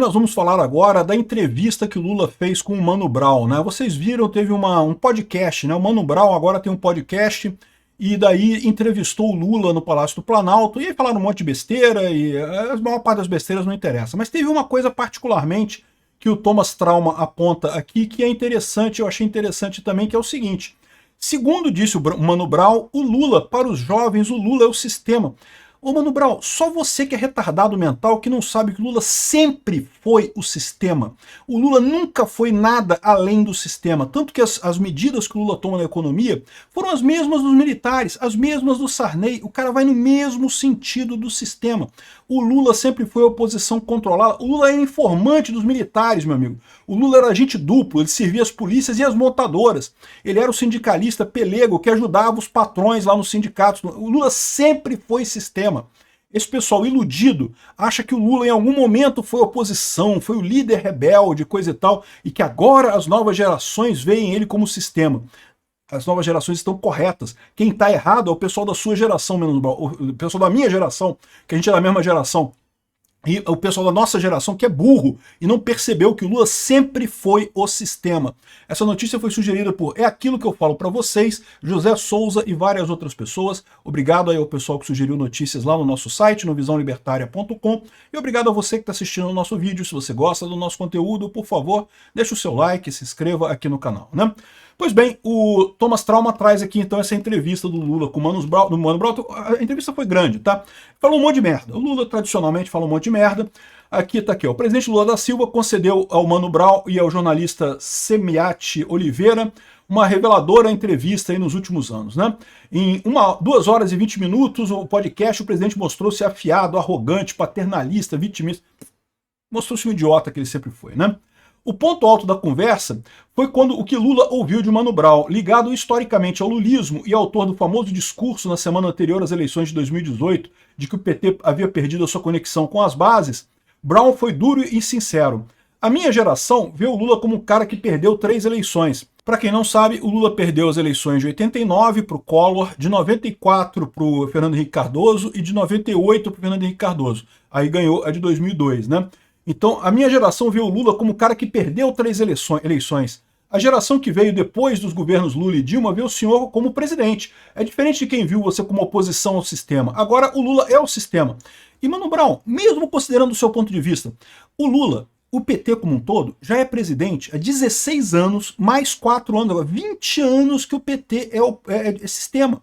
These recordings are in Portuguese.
Nós vamos falar agora da entrevista que o Lula fez com o Mano Brown, né? Vocês viram, teve um podcast, né? O Mano Brown agora tem um podcast e daí entrevistou o Lula no Palácio do Planalto e aí falaram um monte de besteira e a maior parte das besteiras não interessa. Mas teve uma coisa particularmente que o Thomas Trauma aponta aqui que é interessante, eu achei interessante também, que é o seguinte. Segundo disse o Mano Brown, o Lula, para os jovens, o Lula é o sistema. Ô Mano Brown, só você que é retardado mental que não sabe que o Lula sempre foi o sistema. O Lula nunca foi nada além do sistema. Tanto que as medidas que o Lula toma na economia foram as mesmas dos militares, as mesmas do Sarney. O cara vai no mesmo sentido do sistema. O Lula sempre foi oposição controlada. O Lula era informante dos militares, meu amigo. O Lula era agente duplo, ele servia as polícias e as montadoras. Ele era o sindicalista pelego que ajudava os patrões lá nos sindicatos. O Lula sempre foi sistema. Esse pessoal iludido acha que o Lula em algum momento foi oposição, foi o líder rebelde, coisa e tal, e que agora as novas gerações veem ele como sistema. As novas gerações estão corretas. Quem está errado é o pessoal da sua geração, o pessoal da minha geração, que a gente é da mesma geração. E o pessoal da nossa geração que é burro e não percebeu que o Lula sempre foi o sistema. Essa notícia foi sugerida por É Aquilo Que Eu Falo Pra Vocês, José Souza e várias outras pessoas. Obrigado aí ao pessoal que sugeriu notícias lá no nosso site, no visãolibertaria.com. E obrigado a você que está assistindo o nosso vídeo. Se você gosta do nosso conteúdo, por favor, deixe o seu like, se inscreva aqui no canal, né? Pois bem, o Thomas Trauma traz aqui então essa entrevista do Lula com o Mano Brown. A entrevista foi grande, tá? Falou um monte de merda. O Lula tradicionalmente fala um monte de merda. Aqui tá aqui, ó. O presidente Lula da Silva concedeu ao Mano Brown e ao jornalista Semiati Oliveira uma reveladora entrevista aí nos últimos anos, né? Em 2 horas e 20 minutos, o podcast, o presidente mostrou-se afiado, arrogante, paternalista, vitimista. Mostrou-se um idiota que ele sempre foi, né? O ponto alto da conversa foi quando o que Lula ouviu de Mano Brown, ligado historicamente ao lulismo e autor do famoso discurso na semana anterior às eleições de 2018, de que o PT havia perdido a sua conexão com as bases. Brown foi duro e sincero. A minha geração vê o Lula como um cara que perdeu 3 eleições. Para quem não sabe, o Lula perdeu as eleições de 89 para o Collor, de 94 para o Fernando Henrique Cardoso e de 98 para o Fernando Henrique Cardoso. Aí ganhou a de 2002, né? Então, a minha geração vê o Lula como o cara que perdeu 3 eleições. A geração que veio depois dos governos Lula e Dilma vê o senhor como presidente. É diferente de quem viu você como oposição ao sistema. Agora, o Lula é o sistema. E, Mano Brown, mesmo considerando o seu ponto de vista, o Lula, o PT como um todo, já é presidente há 16 anos, mais 4 anos, agora 20 anos que o PT é sistema.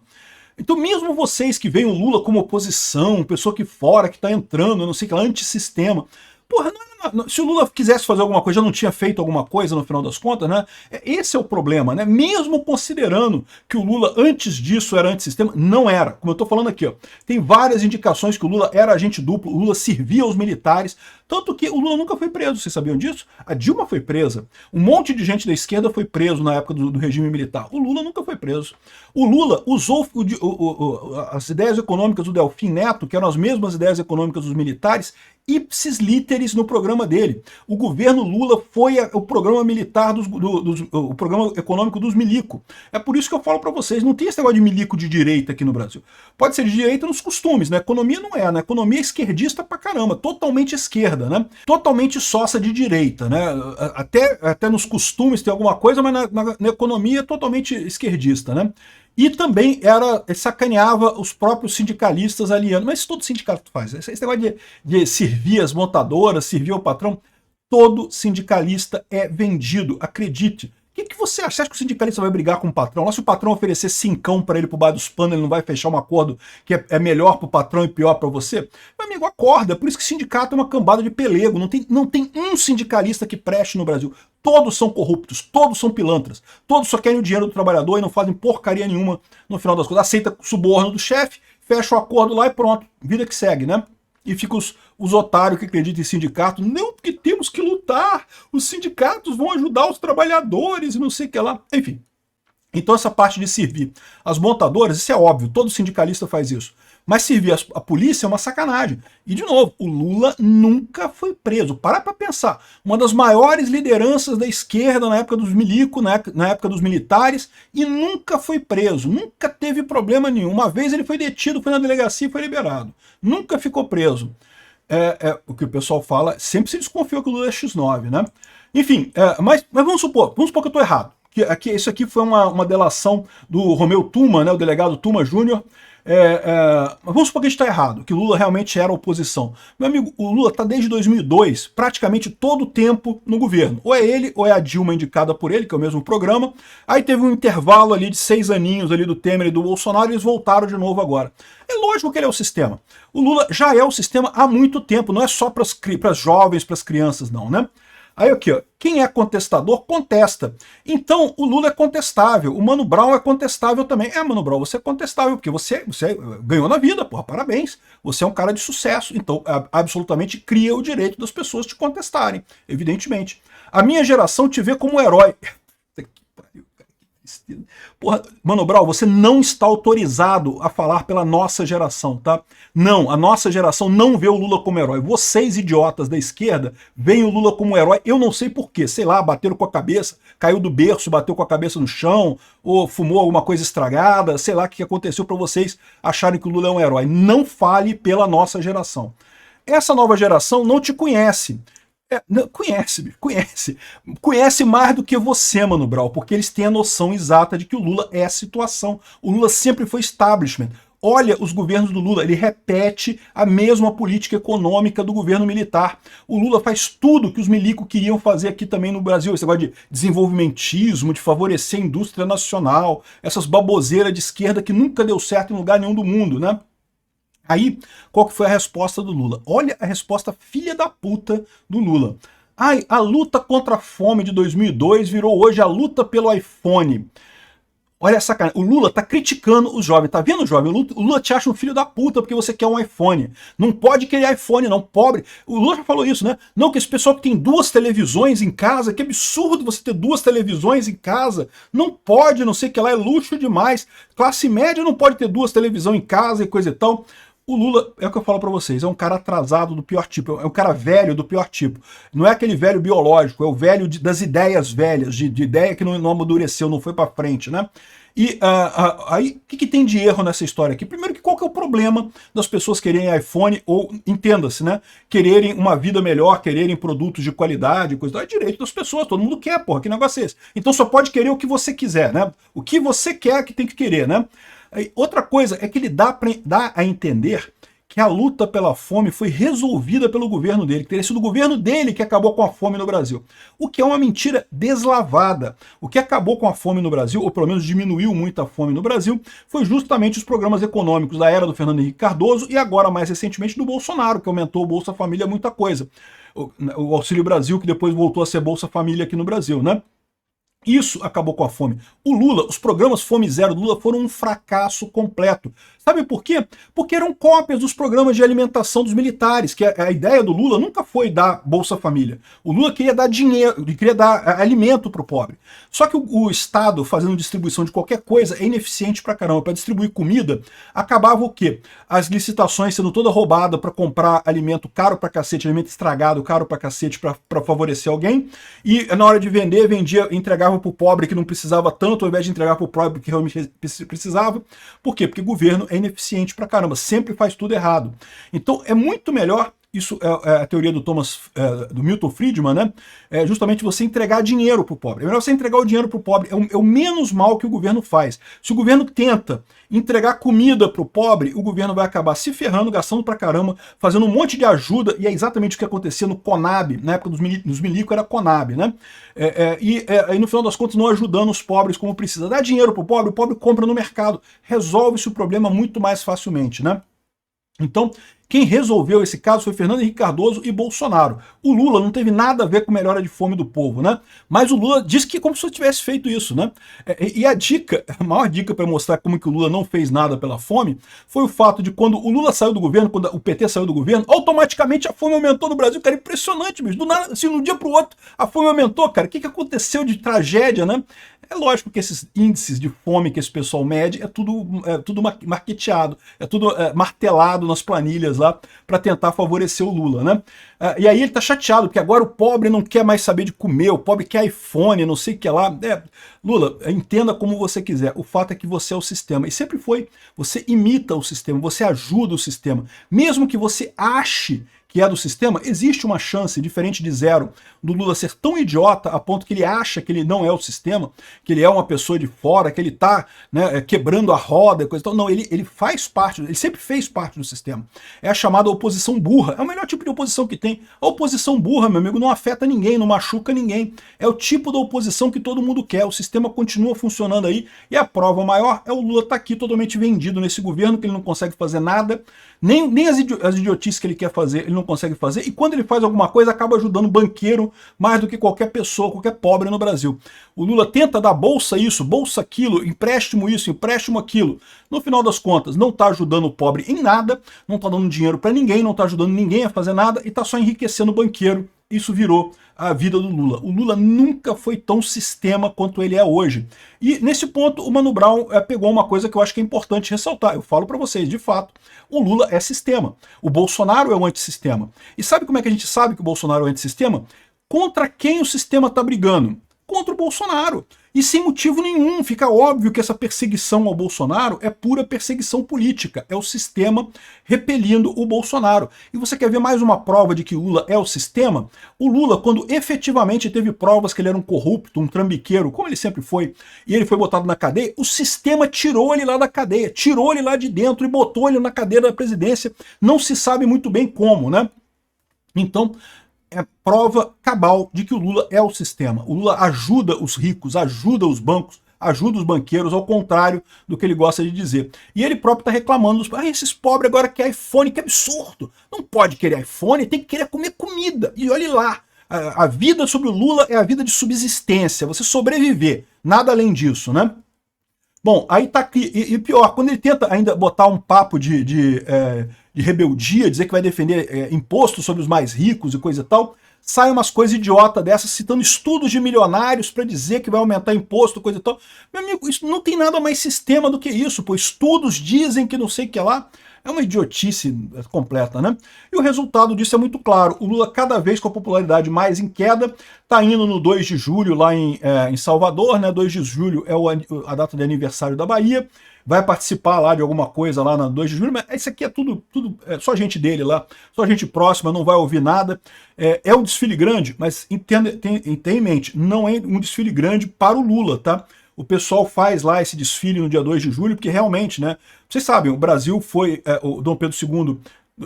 Então, mesmo vocês que veem o Lula como oposição, pessoa que fora, que está entrando, eu não sei o que lá, antissistema. Porra, se o Lula quisesse fazer alguma coisa, já não tinha feito alguma coisa no final das contas, né? Esse é o problema, né? Mesmo considerando que o Lula antes disso era antissistema, não era. Como eu tô falando aqui, ó, tem várias indicações que o Lula era agente duplo, o Lula servia aos militares, tanto que o Lula nunca foi preso, vocês sabiam disso? A Dilma foi presa, um monte de gente da esquerda foi preso na época do regime militar. O Lula nunca foi preso. O Lula usou as ideias econômicas do Delfim Neto, que eram as mesmas ideias econômicas dos militares, ipsis literis no programa dele. O governo Lula foi o programa militar, o programa econômico dos milico. É por isso que eu falo para vocês, não tem esse negócio de milico de direita aqui no Brasil. Pode ser de direita nos costumes, na economia não é, na economia é esquerdista pra caramba, totalmente esquerda, né? Totalmente sócia de direita, né? Até nos costumes tem alguma coisa, mas na economia é totalmente esquerdista, né? E também sacaneava os próprios sindicalistas alianos. Mas todo sindicato faz. Esse negócio de servir as montadoras, servir o patrão, todo sindicalista é vendido, acredite. O que você acha? Você acha que o sindicalista vai brigar com o patrão? Lá se o patrão oferecer 5 para ele por baixo dos panos, ele não vai fechar um acordo que é melhor para o patrão e pior para você? Meu amigo, acorda. Por isso que sindicato é uma cambada de pelego. Não tem um sindicalista que preste no Brasil. Todos são corruptos, todos são pilantras. Todos só querem o dinheiro do trabalhador e não fazem porcaria nenhuma no final das contas. Aceita suborno do chefe, fecha o acordo lá e pronto. Vida que segue, né? E fica os otários que acreditam em sindicato. Não, porque temos que lutar. Os sindicatos vão ajudar os trabalhadores e não sei o que lá. Enfim. Então essa parte de servir as montadoras, isso é óbvio. Todo sindicalista faz isso. Mas servir a polícia é uma sacanagem. E, de novo, o Lula nunca foi preso. Para pra pensar. Uma das maiores lideranças da esquerda na época dos milicos, na época dos militares, e nunca foi preso. Nunca teve problema nenhum. Uma vez ele foi detido, foi na delegacia e foi liberado. Nunca ficou preso. o que o pessoal fala, sempre se desconfiou que o Lula é X9, né? Enfim, mas vamos supor que eu estou errado. Isso aqui foi uma delação do Romeu Tuma, né, o delegado Tuma Júnior. Vamos supor que a gente está errado, que o Lula realmente era oposição. Meu amigo, o Lula está desde 2002, praticamente todo o tempo no governo. Ou é ele, ou é a Dilma indicada por ele, que é o mesmo programa. Aí teve um intervalo ali de 6 aninhos ali do Temer e do Bolsonaro, e eles voltaram de novo agora. É lógico que ele é o sistema. O Lula já é o sistema há muito tempo, não é só para as jovens, para as crianças, não, né? Aí aqui, ó, quem é contestador, contesta. Então, o Lula é contestável, o Mano Brown é contestável também. Mano Brown, você é contestável, porque você ganhou na vida, porra, parabéns. Você é um cara de sucesso, então absolutamente cria o direito das pessoas te contestarem, evidentemente. A minha geração te vê como herói. Porra, Mano Brown, você não está autorizado a falar pela nossa geração, tá? Não, a nossa geração não vê o Lula como herói. Vocês, idiotas da esquerda, veem o Lula como herói. Eu não sei porquê. Sei lá, bateram com a cabeça, caiu do berço, bateu com a cabeça no chão, ou fumou alguma coisa estragada, sei lá o que aconteceu para vocês acharem que o Lula é um herói. Não fale pela nossa geração. Essa nova geração não te conhece. Conhece mais do que você, Mano Brown, porque eles têm a noção exata de que o Lula é a situação. O Lula sempre foi establishment. Olha os governos do Lula, ele repete a mesma política econômica do governo militar. O Lula faz tudo que os milicos queriam fazer aqui também no Brasil, esse negócio de desenvolvimentismo, de favorecer a indústria nacional, essas baboseiras de esquerda que nunca deu certo em lugar nenhum do mundo, né? Aí, qual que foi a resposta do Lula? Olha a resposta filha da puta do Lula. Ai, a luta contra a fome de 2002 virou hoje a luta pelo iPhone. Olha essa cara, o Lula tá criticando os jovens, tá vendo, jovem? O Lula te acha um filho da puta porque você quer um iPhone. Não pode querer iPhone, não, pobre. O Lula já falou isso, né? Não, que esse pessoal que tem 2 televisões em casa, que absurdo você ter 2 televisões em casa. Não pode, não sei o que lá, é luxo demais. Classe média não pode ter 2 televisões em casa e coisa e tal. O Lula, é o que eu falo pra vocês, é um cara atrasado do pior tipo, é um cara velho do pior tipo. Não é aquele velho biológico, é o velho das ideias velhas, de ideia que não amadureceu, não foi pra frente, né? E aí, o que tem de erro nessa história aqui? Primeiro, que qual que é o problema das pessoas quererem iPhone, ou, entenda-se, né? Quererem uma vida melhor, quererem produtos de qualidade, coisa. É direito das pessoas, todo mundo quer, porra, que negócio é esse? Então só pode querer o que você quiser, né? O que você quer que tem que querer, né? Outra coisa é que ele dá a entender que a luta pela fome foi resolvida pelo governo dele, que teria sido o governo dele que acabou com a fome no Brasil. O que é uma mentira deslavada. O que acabou com a fome no Brasil, ou pelo menos diminuiu muito a fome no Brasil, foi justamente os programas econômicos da era do Fernando Henrique Cardoso e agora, mais recentemente, do Bolsonaro, que aumentou o Bolsa Família muita coisa. O Auxílio Brasil, que depois voltou a ser Bolsa Família aqui no Brasil, né? Isso acabou com a fome. O Lula, os programas Fome Zero do Lula foram um fracasso completo. Sabe por quê? Porque eram cópias dos programas de alimentação dos militares, que a ideia do Lula nunca foi dar Bolsa Família. O Lula queria dar dinheiro, queria dar alimento para o pobre. Só que o Estado, fazendo distribuição de qualquer coisa, é ineficiente pra caramba. Para distribuir comida, acabava o quê? As licitações sendo toda roubada para comprar alimento caro pra cacete, alimento estragado, caro pra cacete, para favorecer alguém. E na hora de vender, entregava para o pobre que não precisava tanto, ao invés de entregar para o pobre que realmente precisava. Por quê? Porque o governo é ineficiente pra caramba, sempre faz tudo errado. Então é muito melhor, isso é a teoria do Milton Friedman, né? É justamente você entregar dinheiro pro pobre. É melhor você entregar o dinheiro pro pobre, é o menos mal que o governo faz. Se o governo tenta entregar comida pro pobre, o governo vai acabar se ferrando, gastando pra caramba, fazendo um monte de ajuda, e é exatamente o que acontecia no Conab, na época dos milicos era Conab, né? E no final das contas não ajudando os pobres como precisa. Dá dinheiro pro pobre, o pobre compra no mercado, resolve-se o problema muito mais facilmente, né? Então, quem resolveu esse caso foi Fernando Henrique Cardoso e Bolsonaro. O Lula não teve nada a ver com a melhora de fome do povo, né? Mas o Lula disse que como se eu tivesse feito isso, né? E a maior dica para mostrar como que o Lula não fez nada pela fome, foi o fato de quando o Lula saiu do governo, quando o PT saiu do governo, automaticamente a fome aumentou no Brasil, cara, impressionante, bicho. Do nada, assim, de um dia para o outro, a fome aumentou, cara. O que aconteceu de tragédia, né? É lógico que esses índices de fome que esse pessoal mede é tudo marketeado, é tudo martelado nas planilhas lá para tentar favorecer o Lula, né? E aí ele tá chateado, porque agora o pobre não quer mais saber de comer, o pobre quer iPhone, não sei o que lá. Lula, entenda como você quiser, o fato é que você é o sistema, e sempre foi. Você imita o sistema, você ajuda o sistema, mesmo que você ache que é do sistema, existe uma chance, diferente de zero, do Lula ser tão idiota a ponto que ele acha que ele não é o sistema, que ele é uma pessoa de fora, que ele está, né, quebrando a roda, coisa e tal. Não, ele faz parte, ele sempre fez parte do sistema. É a chamada oposição burra. É o melhor tipo de oposição que tem. A oposição burra, meu amigo, não afeta ninguém, não machuca ninguém. É o tipo da oposição que todo mundo quer. O sistema continua funcionando aí, e a prova maior é o Lula estar aqui totalmente vendido nesse governo, que ele não consegue fazer nada, nem as idiotices que ele quer fazer, ele não consegue fazer, e quando ele faz alguma coisa, acaba ajudando banqueiro mais do que qualquer pessoa, qualquer pobre no Brasil. O Lula tenta dar bolsa isso, bolsa aquilo, empréstimo isso, empréstimo aquilo. No final das contas, não está ajudando o pobre em nada, não está dando dinheiro para ninguém, não está ajudando ninguém a fazer nada, e está só enriquecendo o banqueiro. Isso virou a vida do Lula. O Lula nunca foi tão sistema quanto ele é hoje. E nesse ponto o Mano Brown pegou uma coisa que eu acho que é importante ressaltar. Eu falo para vocês, de fato, o Lula é sistema. O Bolsonaro é o antissistema. E sabe como é que a gente sabe que o Bolsonaro é o antissistema? Contra quem o sistema está brigando? Contra o Bolsonaro. E sem motivo nenhum, fica óbvio que essa perseguição ao Bolsonaro é pura perseguição política, é o sistema repelindo o Bolsonaro. E você quer ver mais uma prova de que o Lula é o sistema? O Lula, quando efetivamente teve provas que ele era um corrupto, um trambiqueiro, como ele sempre foi, e ele foi botado na cadeia, o sistema tirou ele lá da cadeia, tirou ele lá de dentro e botou ele na cadeira da presidência. Não se sabe muito bem como, né? Então, é prova cabal de que o Lula é o sistema. O Lula ajuda os ricos, ajuda os bancos, ajuda os banqueiros, ao contrário do que ele gosta de dizer. E ele próprio está reclamando, esses pobres agora querem iPhone, que absurdo. Não pode querer iPhone, tem que querer comer comida. E olhe lá, a vida sobre o Lula é a vida de subsistência, você sobreviver, nada além disso, né? Bom, aí tá aqui, e pior, quando ele tenta ainda botar um papo de rebeldia, dizer que vai defender imposto sobre os mais ricos e coisa e tal, sai umas coisas idiota dessas, citando estudos de milionários para dizer que vai aumentar imposto, coisa e tal. Meu amigo, isso não tem nada mais sistema do que isso, pô. Estudos dizem que não sei o que lá. É uma idiotice completa, né? E o resultado disso é muito claro. O Lula, cada vez com a popularidade mais em queda, tá indo no 2 de julho lá em Salvador, né? 2 de julho é a data de aniversário da Bahia. Vai participar lá de alguma coisa lá na 2 de julho, mas isso aqui é tudo só gente dele lá, só gente próxima, não vai ouvir nada. É um desfile grande, mas tenha em mente, não é um desfile grande para o Lula, tá? O pessoal faz lá esse desfile no dia 2 de julho, porque realmente, né? Vocês sabem, o Brasil foi, o Dom Pedro II,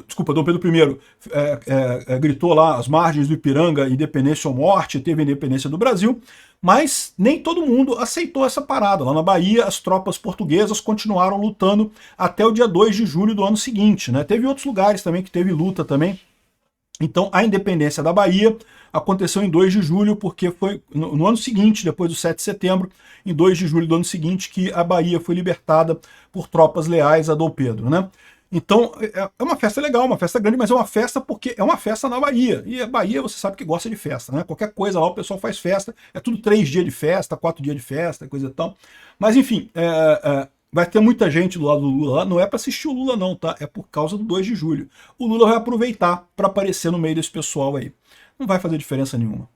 desculpa, Dom Pedro I gritou lá às margens do Ipiranga, independência ou morte, teve a independência do Brasil, mas nem todo mundo aceitou essa parada. Lá na Bahia, as tropas portuguesas continuaram lutando até o dia 2 de julho do ano seguinte, né? Teve outros lugares também que teve luta também. Então, a independência da Bahia aconteceu em 2 de julho, porque foi no ano seguinte, depois do 7 de setembro, em 2 de julho do ano seguinte, que a Bahia foi libertada por tropas leais a Dom Pedro, né? Então, é uma festa legal, uma festa grande, mas é uma festa porque é uma festa na Bahia. E a Bahia, você sabe que gosta de festa, né? Qualquer coisa lá, o pessoal faz festa. É tudo 3 dias de festa, 4 dias de festa, coisa e tal. Mas, enfim, vai ter muita gente do lado do Lula lá. Não é para assistir o Lula não, tá? É por causa do 2 de julho. O Lula vai aproveitar para aparecer no meio desse pessoal aí. Não vai fazer diferença nenhuma.